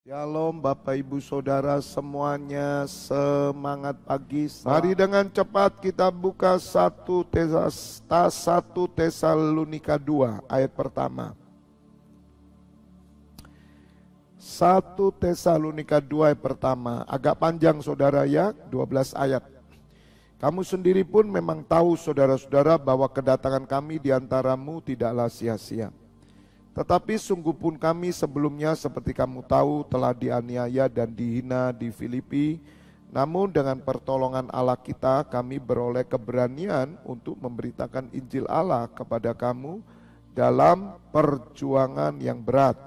Shalom Bapak Ibu Saudara semuanya, semangat pagi. Mari dengan cepat kita buka 1 Tesalonika 2 ayat pertama. 1 Tesalonika 2 ayat pertama, agak panjang saudara ya, 12 ayat. Kamu sendiri pun memang tahu saudara-saudara bahwa kedatangan kami di antaramu tidaklah sia-sia. Tetapi sungguh pun kami sebelumnya seperti kamu tahu telah dianiaya dan dihina di Filipi. Namun dengan pertolongan Allah kita kami beroleh keberanian untuk memberitakan Injil Allah kepada kamu dalam perjuangan yang berat.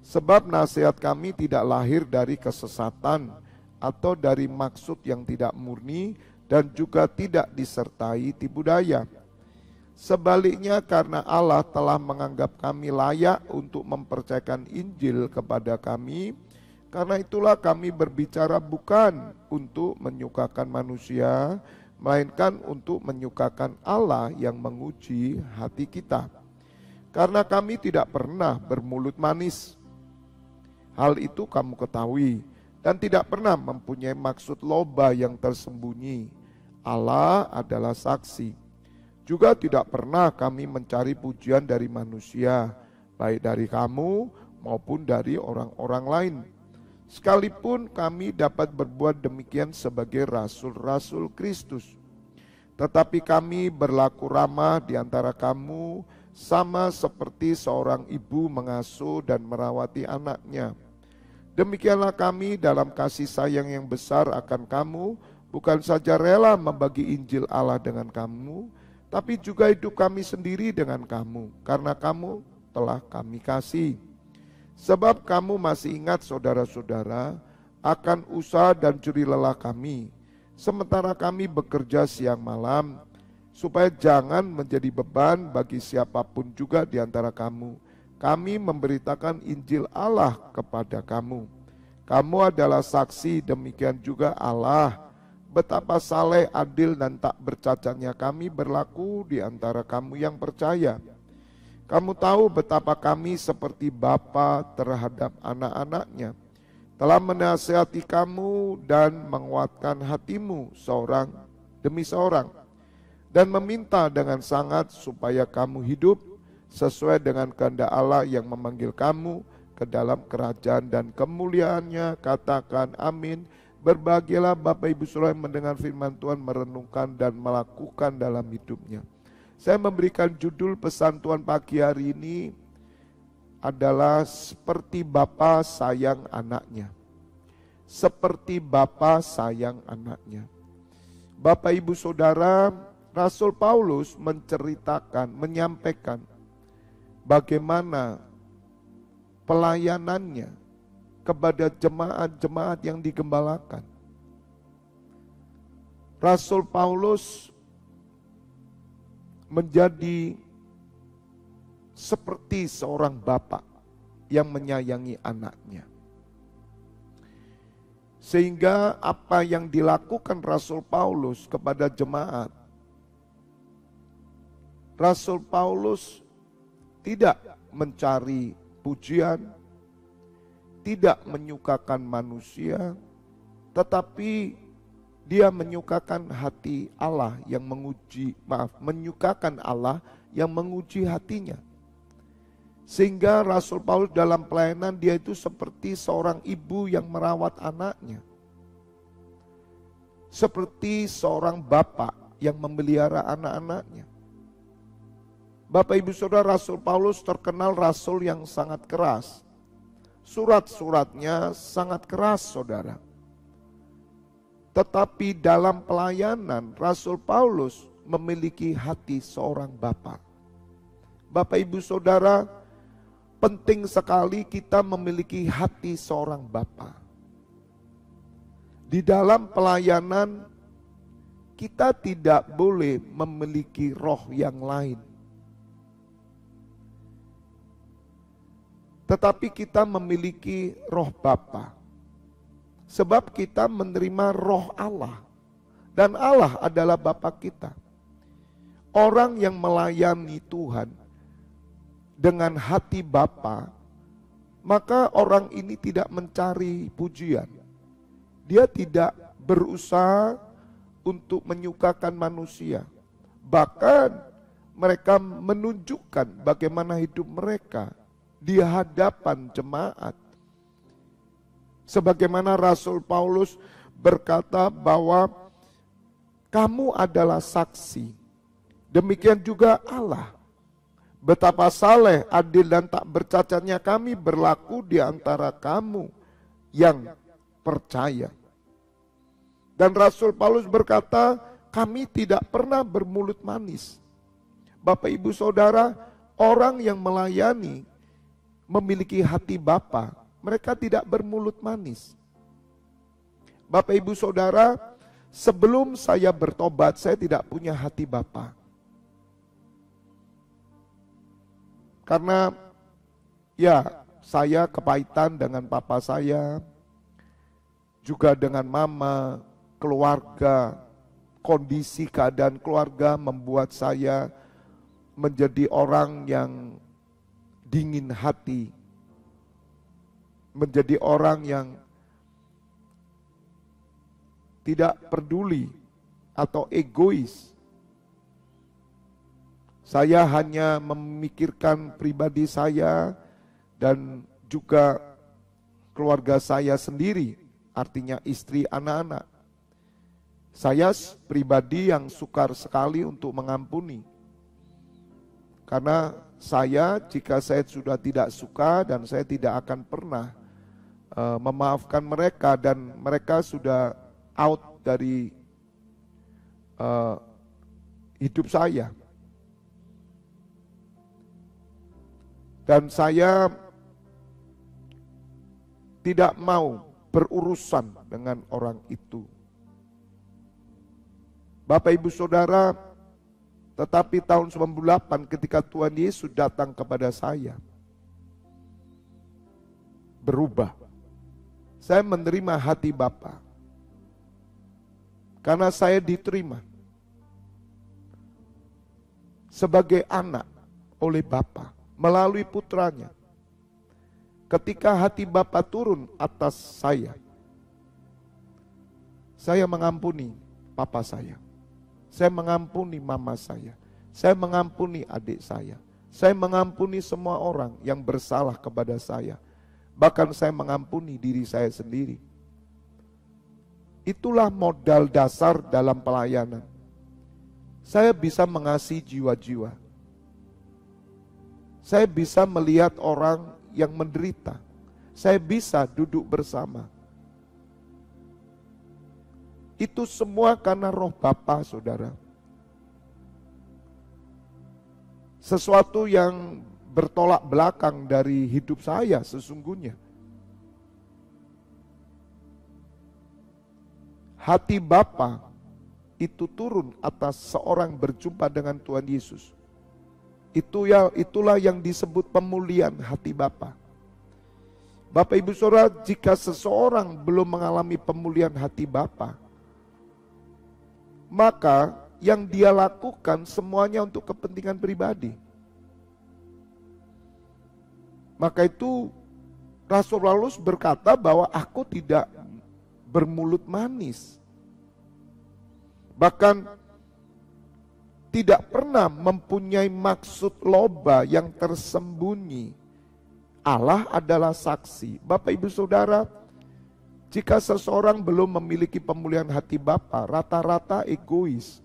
Sebab nasihat kami tidak lahir dari kesesatan atau dari maksud yang tidak murni dan juga tidak disertai tipu daya. Sebaliknya karena Allah telah menganggap kami layak untuk mempercayakan Injil kepada kami, karena itulah kami berbicara bukan untuk menyukakan manusia, melainkan untuk menyukakan Allah yang menguji hati kita. Karena kami tidak pernah bermulut manis, hal itu kamu ketahui, dan tidak pernah mempunyai maksud loba yang tersembunyi. Allah adalah saksi. Juga tidak pernah kami mencari pujian dari manusia, baik dari kamu maupun dari orang-orang lain. Sekalipun kami dapat berbuat demikian sebagai rasul-rasul Kristus. Tetapi kami berlaku ramah di antara kamu, sama seperti seorang ibu mengasuh dan merawati anaknya. Demikianlah kami dalam kasih sayang yang besar akan kamu, bukan saja rela membagi Injil Allah dengan kamu, tapi juga hidup kami sendiri dengan kamu, karena kamu telah kami kasih. Sebab kamu masih ingat saudara-saudara akan usaha dan jerih lelah kami, sementara kami bekerja siang malam, supaya jangan menjadi beban bagi siapapun juga di antara kamu. Kami memberitakan Injil Allah kepada kamu. Kamu adalah saksi, demikian juga Allah. Betapa saleh, adil, dan tak bercacatnya kami berlaku di antara kamu yang percaya. Kamu tahu betapa kami seperti bapa terhadap anak-anaknya, telah menasihati kamu dan menguatkan hatimu seorang demi seorang, dan meminta dengan sangat supaya kamu hidup sesuai dengan kehendak Allah yang memanggil kamu ke dalam kerajaan dan kemuliaannya. Katakan amin. Berbahagialah Bapak Ibu Saudara yang mendengar firman Tuhan, merenungkan dan melakukan dalam hidupnya. Saya memberikan judul pesan Tuhan pagi hari ini adalah seperti Bapa sayang anaknya. Seperti Bapa sayang anaknya. Bapak Ibu Saudara, Rasul Paulus menceritakan, menyampaikan bagaimana pelayanannya kepada jemaat-jemaat yang digembalakan. Rasul Paulus menjadi seperti seorang bapak yang menyayangi anaknya. Sehingga apa yang dilakukan Rasul Paulus kepada jemaat, Rasul Paulus tidak mencari pujian, tidak menyukakan manusia, tetapi dia menyukakan hati Allah yang menyukakan Allah yang menguji hatinya. Sehingga Rasul Paulus dalam pelayanan dia itu seperti seorang ibu yang merawat anaknya. Seperti seorang bapak yang memelihara anak-anaknya. Bapak Ibu Saudara, Rasul Paulus terkenal rasul yang sangat keras. Surat-suratnya sangat keras saudara. Tetapi dalam pelayanan Rasul Paulus memiliki hati seorang bapa. Bapak Ibu Saudara, penting sekali kita memiliki hati seorang bapa. Di dalam pelayanan kita tidak boleh memiliki roh yang lain. Tetapi kita memiliki roh Bapa. Sebab kita menerima roh Allah. Dan Allah adalah Bapa kita. Orang yang melayani Tuhan dengan hati Bapa maka orang ini tidak mencari pujian. Dia tidak berusaha untuk menyukakan manusia. Bahkan mereka menunjukkan bagaimana hidup mereka di hadapan jemaat. Sebagaimana Rasul Paulus berkata bahwa kamu adalah saksi. Demikian juga Allah. Betapa saleh, adil dan tak bercacatnya kami berlaku di antara kamu yang percaya. Dan Rasul Paulus berkata, kami tidak pernah bermulut manis. Bapak ibu saudara, orang yang melayani memiliki hati Bapa, mereka tidak bermulut manis. Bapak ibu saudara, sebelum saya bertobat, saya tidak punya hati Bapa. Karena ya saya kepahitan dengan papa saya, juga dengan mama, keluarga, kondisi keadaan keluarga membuat saya menjadi orang yang dingin hati, menjadi orang yang tidak peduli atau egois. Saya hanya memikirkan pribadi saya dan juga keluarga saya sendiri, artinya istri, anak-anak. Saya pribadi yang sukar sekali untuk mengampuni. Karena jika saya sudah tidak suka dan saya tidak akan pernah memaafkan mereka dan mereka sudah out dari hidup saya. Dan saya tidak mau berurusan dengan orang itu. Bapak ibu saudara, tetapi tahun 98 ketika Tuhan Yesus datang kepada saya, berubah. Saya menerima hati Bapa. Karena saya diterima sebagai anak oleh Bapa melalui putranya. Ketika hati Bapa turun atas saya mengampuni papa saya mengampuni mama saya mengampuni adik saya mengampuni semua orang yang bersalah kepada saya. Bahkan saya mengampuni diri saya sendiri. Itulah modal dasar dalam pelayanan. Saya bisa mengasihi jiwa-jiwa. Saya bisa melihat orang yang menderita. Saya bisa duduk bersama. Itu semua karena roh Bapa, saudara. Sesuatu yang bertolak belakang dari hidup saya sesungguhnya. Hati Bapa itu turun atas seorang berjumpa dengan Tuhan Yesus. Itulah yang disebut pemulihan hati Bapa. Bapak ibu saudara, jika seseorang belum mengalami pemulihan hati Bapa, maka yang dia lakukan semuanya untuk kepentingan pribadi. Maka itu Rasul Paulus berkata bahwa aku tidak bermulut manis. Bahkan tidak pernah mempunyai maksud loba yang tersembunyi. Allah adalah saksi. Bapak ibu saudara, jika seseorang belum memiliki pemulihan hati Bapa, rata-rata egois.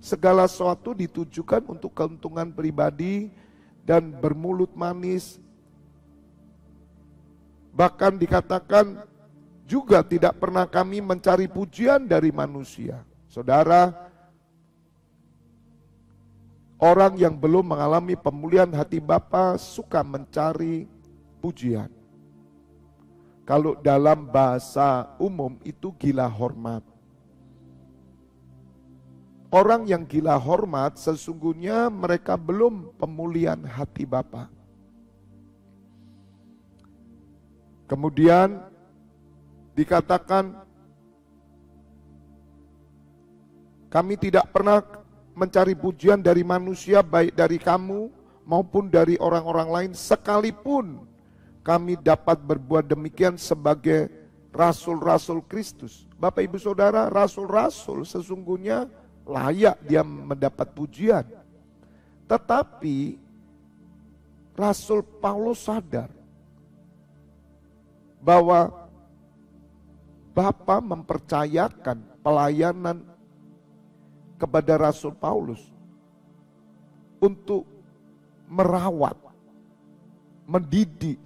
Segala sesuatu ditujukan untuk keuntungan pribadi dan bermulut manis. Bahkan dikatakan juga tidak pernah kami mencari pujian dari manusia. Saudara, orang yang belum mengalami pemulihan hati Bapa suka mencari pujian. Kalau dalam bahasa umum itu gila hormat. Orang yang gila hormat sesungguhnya mereka belum pemulihan hati Bapa. Kemudian dikatakan kami tidak pernah mencari pujian dari manusia, baik dari kamu maupun dari orang-orang lain, sekalipun kami dapat berbuat demikian sebagai rasul-rasul Kristus. Bapak Ibu Saudara, rasul-rasul sesungguhnya layak dia mendapat pujian. Tetapi Rasul Paulus sadar bahwa Bapa mempercayakan pelayanan kepada Rasul Paulus untuk merawat, mendidik,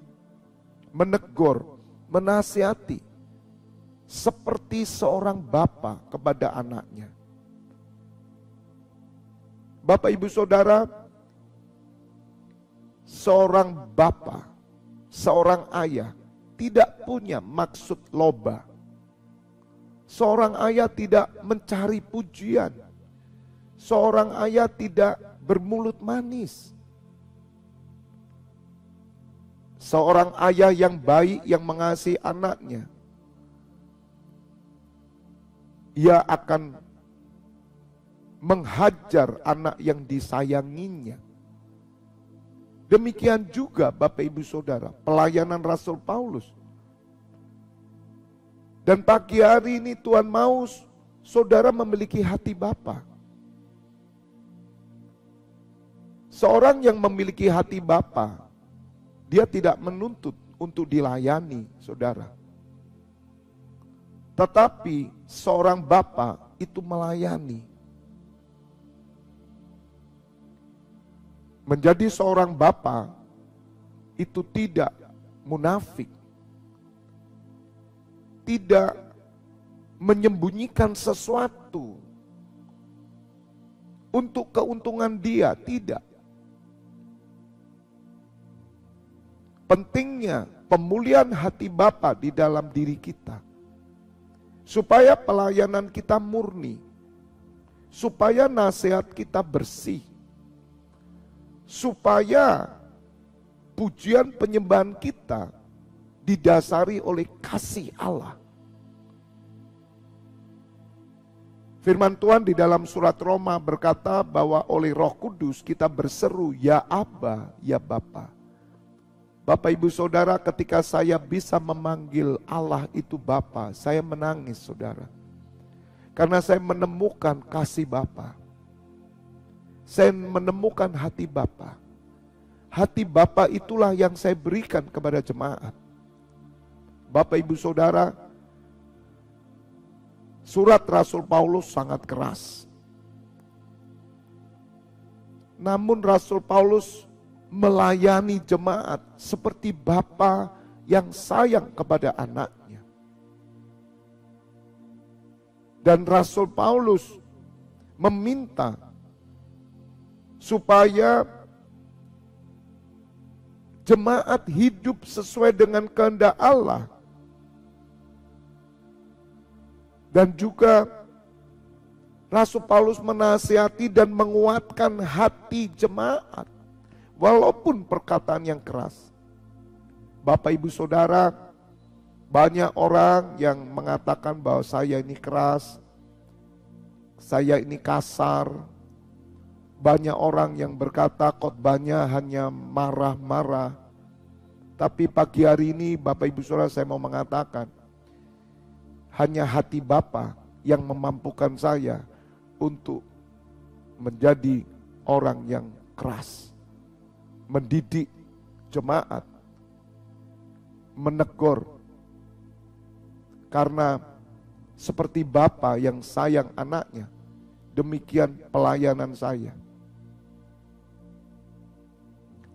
menegur, menasihati seperti seorang bapa kepada anaknya. Bapak Ibu Saudara, seorang bapa, seorang ayah tidak punya maksud loba. Seorang ayah tidak mencari pujian. Seorang ayah tidak bermulut manis. Seorang ayah yang baik, yang mengasihi anaknya, ia akan menghajar anak yang disayanginya. Demikian juga Bapak Ibu Saudara, pelayanan Rasul Paulus. Dan pagi hari ini Tuhan mau saudara memiliki hati Bapa. Seorang yang memiliki hati Bapa, dia tidak menuntut untuk dilayani, saudara. Tetapi seorang Bapa itu melayani. Menjadi seorang Bapa itu tidak munafik. Tidak menyembunyikan sesuatu untuk keuntungan dia, tidak. Pentingnya pemulihan hati Bapa di dalam diri kita, supaya pelayanan kita murni, supaya nasihat kita bersih, supaya pujian penyembahan kita didasari oleh kasih Allah. Firman Tuhan di dalam surat Roma berkata bahwa oleh Roh Kudus kita berseru, ya Aba, ya Bapa. Bapak Ibu Saudara, ketika saya bisa memanggil Allah itu Bapa, saya menangis saudara. Karena saya menemukan kasih Bapa. Saya menemukan hati Bapa. Hati Bapa itulah yang saya berikan kepada jemaat. Bapak Ibu Saudara, surat Rasul Paulus sangat keras. Namun Rasul Paulus melayani jemaat seperti bapa yang sayang kepada anaknya. Dan Rasul Paulus meminta supaya jemaat hidup sesuai dengan kehendak Allah. Dan juga Rasul Paulus menasihati dan menguatkan hati jemaat. Walaupun perkataan yang keras. Bapak Ibu Saudara, banyak orang yang mengatakan bahwa saya ini keras, saya ini kasar. Banyak orang yang berkata khotbahnya hanya marah-marah. Tapi pagi hari ini Bapak Ibu Saudara, saya mau mengatakan, hanya hati Bapa yang memampukan saya untuk menjadi orang yang keras. Mendidik jemaat, menegur. Karena seperti Bapa yang sayang anaknya, demikian pelayanan saya.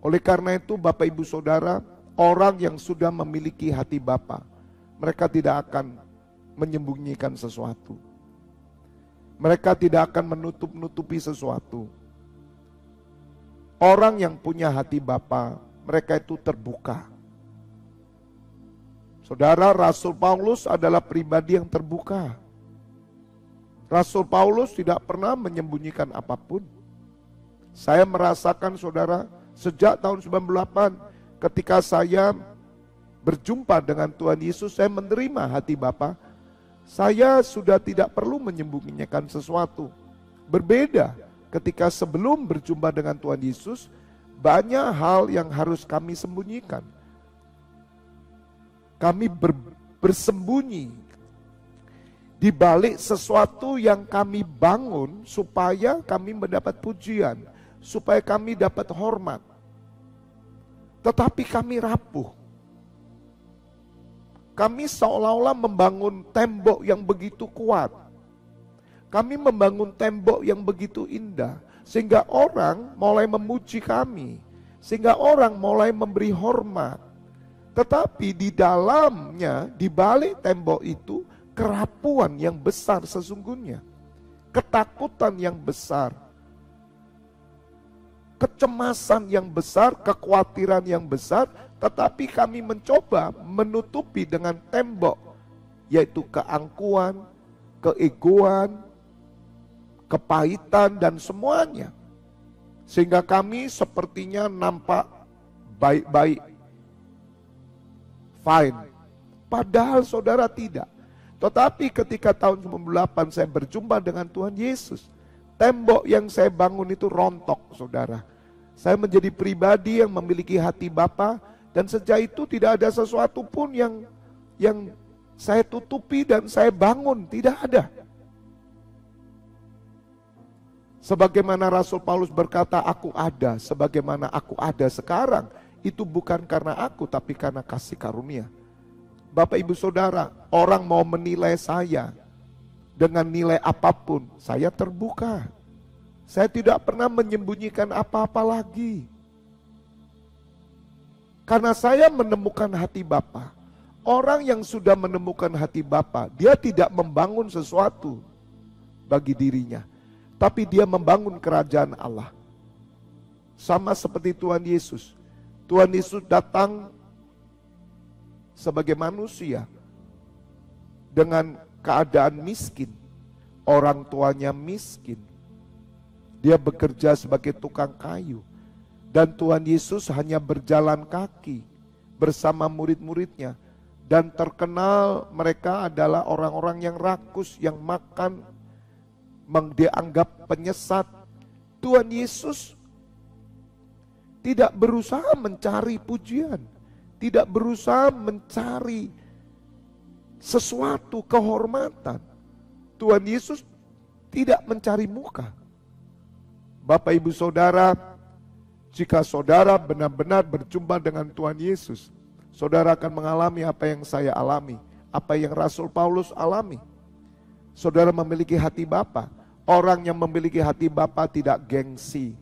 Oleh karena itu Bapak Ibu Saudara, orang yang sudah memiliki hati Bapa, mereka tidak akan menyembunyikan sesuatu. Mereka tidak akan menutup-nutupi sesuatu. Orang yang punya hati Bapa, mereka itu terbuka. Saudara, Rasul Paulus adalah pribadi yang terbuka. Rasul Paulus tidak pernah menyembunyikan apapun. Saya merasakan saudara, sejak tahun 98 ketika saya berjumpa dengan Tuhan Yesus, saya menerima hati Bapa. Saya sudah tidak perlu menyembunyikan sesuatu. Berbeda ketika sebelum berjumpa dengan Tuhan Yesus, banyak hal yang harus kami sembunyikan. Kami bersembunyi di balik sesuatu yang kami bangun supaya kami mendapat pujian, supaya kami dapat hormat. Tetapi kami rapuh. Kami seolah-olah membangun tembok yang begitu kuat. Kami membangun tembok yang begitu indah, sehingga orang mulai memuji kami, sehingga orang mulai memberi hormat. Tetapi di dalamnya, di balik tembok itu, kerapuan yang besar sesungguhnya. Ketakutan yang besar. Kecemasan yang besar, kekhawatiran yang besar, tetapi kami mencoba menutupi dengan tembok, yaitu keangkuhan, keegoan, kepahitan, dan semuanya. Sehingga kami sepertinya nampak baik-baik, fine. Padahal saudara tidak. Tetapi ketika tahun 98 saya berjumpa dengan Tuhan Yesus, tembok yang saya bangun itu rontok, saudara. Saya menjadi pribadi yang memiliki hati Bapa, dan sejak itu tidak ada sesuatu pun yang saya tutupi dan saya bangun, tidak ada. Sebagaimana Rasul Paulus berkata, aku ada, sebagaimana aku ada sekarang, itu bukan karena aku, tapi karena kasih karunia. Bapak Ibu Saudara, orang mau menilai saya dengan nilai apapun, saya terbuka. Saya tidak pernah menyembunyikan apa-apa lagi. Karena saya menemukan hati Bapa. Orang yang sudah menemukan hati Bapa, dia tidak membangun sesuatu bagi dirinya, tapi dia membangun kerajaan Allah. Sama seperti Tuhan Yesus. Tuhan Yesus datang sebagai manusia dengan keadaan miskin. Orang tuanya miskin. Dia bekerja sebagai tukang kayu. Dan Tuhan Yesus hanya berjalan kaki bersama murid-muridnya. Dan terkenal mereka adalah orang-orang yang rakus, yang makan, dianggap penyesat. Tuhan Yesus tidak berusaha mencari pujian, tidak berusaha mencari sesuatu kehormatan. Tuhan Yesus tidak mencari muka. Bapak Ibu Saudara, jika saudara benar-benar berjumpa dengan Tuhan Yesus, saudara akan mengalami apa yang saya alami, apa yang Rasul Paulus alami. Saudara memiliki hati Bapa. Orang yang memiliki hati Bapa tidak gengsi.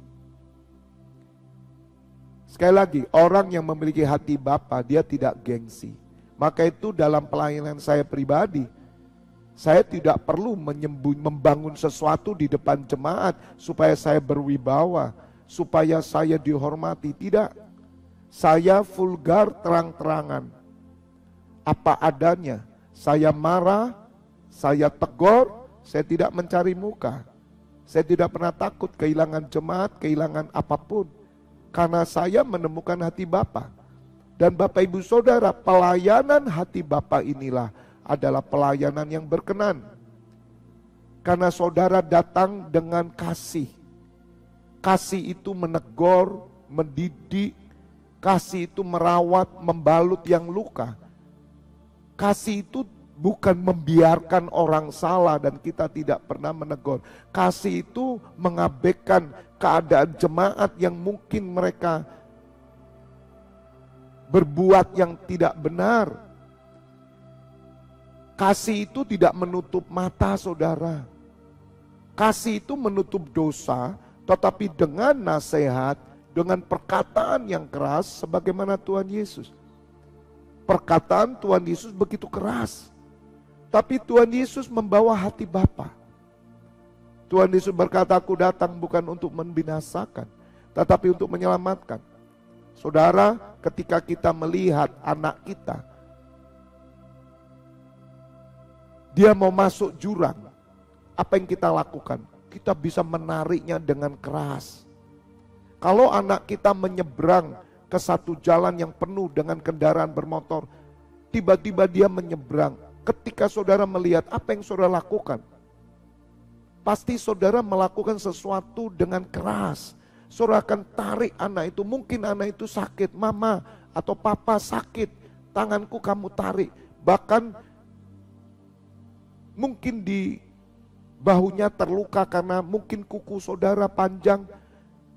Sekali lagi, orang yang memiliki hati Bapa, dia tidak gengsi. Maka itu dalam pelayanan saya pribadi, saya tidak perlu membangun sesuatu di depan jemaat supaya saya berwibawa, supaya saya dihormati. Tidak. Saya vulgar terang-terangan. Apa adanya. Saya marah, saya tegur, saya tidak mencari muka. Saya tidak pernah takut kehilangan jemaat, kehilangan apapun. Karena saya menemukan hati Bapa. Dan Bapak Ibu Saudara, pelayanan hati Bapa inilah adalah pelayanan yang berkenan. Karena saudara datang dengan kasih. Kasih itu menegur, mendidik. Kasih itu merawat, membalut yang luka. Kasih itu bukan membiarkan orang salah dan kita tidak pernah menegur. Kasih itu mengabaikan keadaan jemaat yang mungkin mereka berbuat yang tidak benar. Kasih itu tidak menutup mata saudara. Kasih itu menutup dosa, tetapi dengan nasihat, dengan perkataan yang keras sebagaimana Tuhan Yesus. Perkataan Tuhan Yesus begitu keras. Tapi Tuhan Yesus membawa hati Bapa. Tuhan Yesus berkata, aku datang bukan untuk membinasakan, tetapi untuk menyelamatkan. Saudara, ketika kita melihat anak kita, dia mau masuk jurang, apa yang kita lakukan? Kita bisa menariknya dengan keras. Kalau anak kita menyeberang ke satu jalan yang penuh dengan kendaraan bermotor, tiba-tiba dia menyeberang. Ketika saudara melihat apa yang saudara lakukan, pasti saudara melakukan sesuatu dengan keras. Saudara akan tarik anak itu, mungkin anak itu sakit, mama atau papa sakit, tanganku kamu tarik. Bahkan mungkin di bahunya terluka karena mungkin kuku saudara panjang.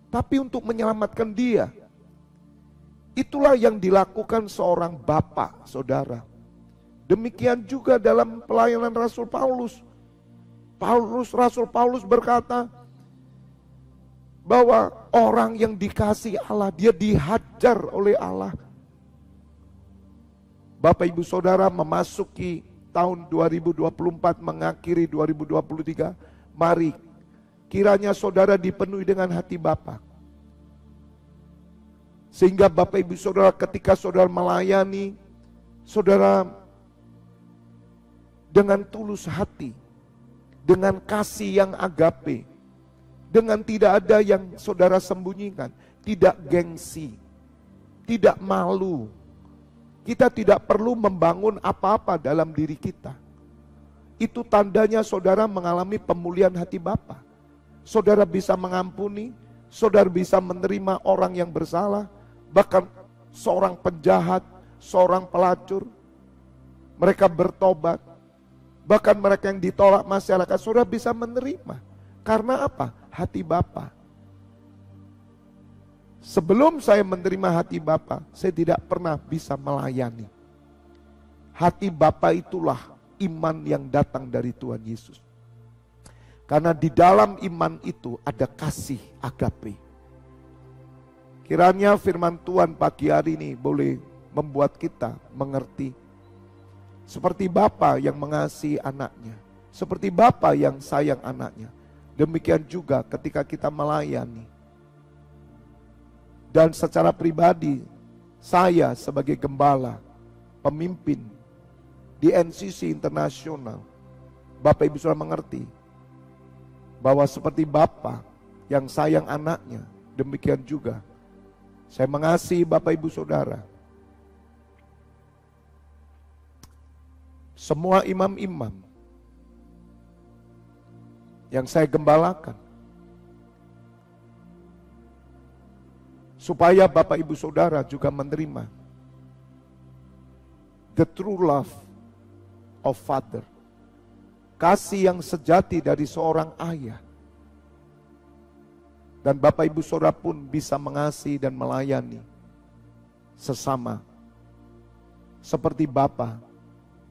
Tapi untuk menyelamatkan dia, itulah yang dilakukan seorang bapak, saudara. Demikian juga dalam pelayanan Rasul Paulus. Rasul Paulus berkata bahwa orang yang dikasihi Allah, dia dihajar oleh Allah. Bapak ibu saudara, memasuki tahun 2024, mengakhiri 2023, mari kiranya saudara dipenuhi dengan hati Bapa. Sehingga Bapak ibu saudara ketika saudara melayani, saudara dengan tulus hati, dengan kasih yang agape, dengan tidak ada yang saudara sembunyikan, tidak gengsi, tidak malu. Kita tidak perlu membangun apa-apa dalam diri kita. Itu tandanya saudara mengalami pemulihan hati Bapa. Saudara bisa mengampuni, saudara bisa menerima orang yang bersalah, bahkan seorang penjahat, seorang pelacur, mereka bertobat, bahkan mereka yang ditolak masyarakat, saudara bisa menerima. Karena apa? Hati Bapa. Sebelum saya menerima hati Bapa, saya tidak pernah bisa melayani. Hati Bapa itulah iman yang datang dari Tuhan Yesus. Karena di dalam iman itu ada kasih agape. Kiranya firman Tuhan pagi hari ini boleh membuat kita mengerti. Seperti Bapa yang mengasihi anaknya, seperti Bapa yang sayang anaknya. Demikian juga ketika kita melayani. Dan secara pribadi, saya sebagai gembala, pemimpin di NCC Internasional, Bapak Ibu saudara mengerti bahwa seperti Bapa yang sayang anaknya, demikian juga saya mengasihi Bapak Ibu saudara. Semua imam-imam yang saya gembalakan, supaya Bapak Ibu saudara juga menerima the true love of Father. Kasih yang sejati dari seorang ayah. Dan Bapak Ibu saudara pun bisa mengasihi dan melayani sesama. Seperti Bapa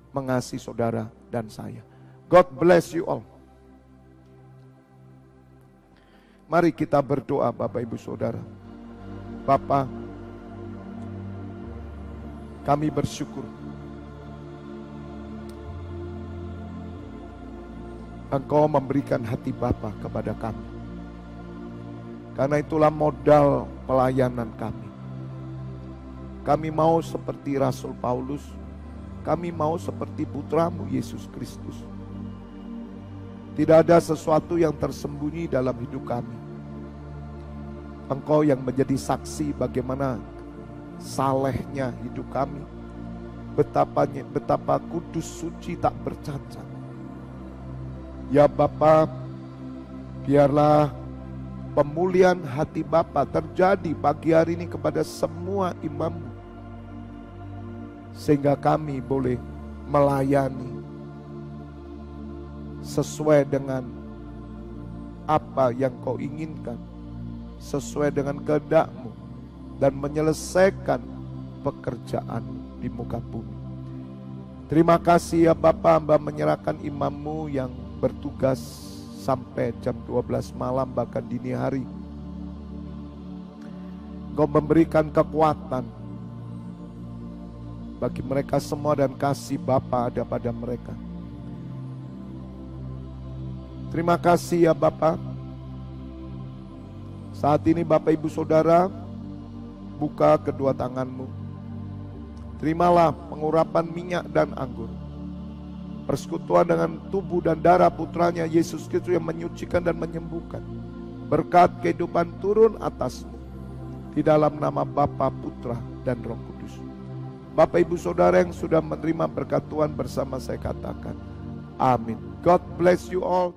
mengasihi saudara dan saya. God bless you all. Mari kita berdoa Bapak Ibu saudara. Bapa, kami bersyukur Engkau memberikan hati Bapa kepada kami. Karena itulah modal pelayanan kami. Kami mau seperti Rasul Paulus, kami mau seperti putramu Yesus Kristus. Tidak ada sesuatu yang tersembunyi dalam hidup kami. Engkau yang menjadi saksi bagaimana salehnya hidup kami, betapa kudus, suci, tak bercacat. Ya Bapa, biarlah pemulihan hati Bapa terjadi pagi hari ini kepada semua imam-Mu, sehingga kami boleh melayani sesuai dengan apa yang Kau inginkan, sesuai dengan kehendak-Mu, dan menyelesaikan pekerjaan di muka bumi. Terima kasih ya Bapa, hamba menyerahkan imam-Mu yang bertugas sampai jam 12 malam bahkan dini hari. Kau memberikan kekuatan bagi mereka semua dan kasih Bapa ada pada mereka. Terima kasih ya Bapa. Saat ini Bapak Ibu Saudara, buka kedua tangan-Mu. Terimalah pengurapan minyak dan anggur, persekutuan dengan tubuh dan darah putranya Yesus Kristus yang menyucikan dan menyembuhkan. Berkat kehidupan turun atas-Mu, di dalam nama Bapa, Putra, dan Roh Kudus. Bapak Ibu Saudara yang sudah menerima berkat Tuhan bersama saya katakan, amin. God bless you all.